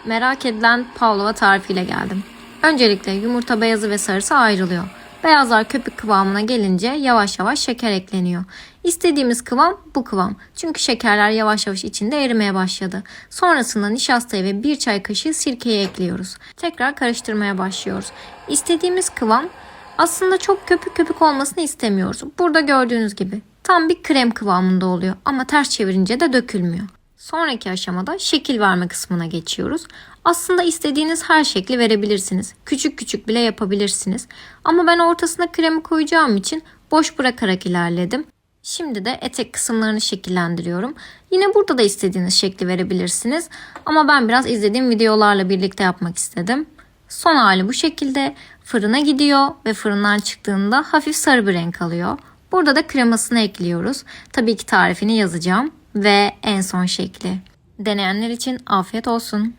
Merak edilen Pavlova tarifiyle geldim. Öncelikle yumurta beyazı ve sarısı ayrılıyor. Beyazlar köpük kıvamına gelince yavaş yavaş şeker ekleniyor. İstediğimiz kıvam bu kıvam. Çünkü şekerler yavaş yavaş içinde erimeye başladı. Sonrasında nişastayı ve 1 çay kaşığı sirkeyi ekliyoruz. Tekrar karıştırmaya başlıyoruz. İstediğimiz kıvam aslında çok köpük köpük olmasını istemiyoruz. Burada gördüğünüz gibi tam bir krem kıvamında oluyor ama ters çevirince de dökülmüyor. Sonraki aşamada şekil verme kısmına geçiyoruz. Aslında istediğiniz her şekli verebilirsiniz. Küçük küçük bile yapabilirsiniz. Ama ben ortasına kremi koyacağım için boş bırakarak ilerledim. Şimdi de etek kısımlarını şekillendiriyorum. Yine burada da istediğiniz şekli verebilirsiniz. Ama ben biraz izlediğim videolarla birlikte yapmak istedim. Son hali bu şekilde fırına gidiyor ve fırından çıktığında hafif sarı bir renk alıyor. Burada da kremasını ekliyoruz. Tabii ki tarifini yazacağım. Ve en son şekli. Deneyenler için afiyet olsun.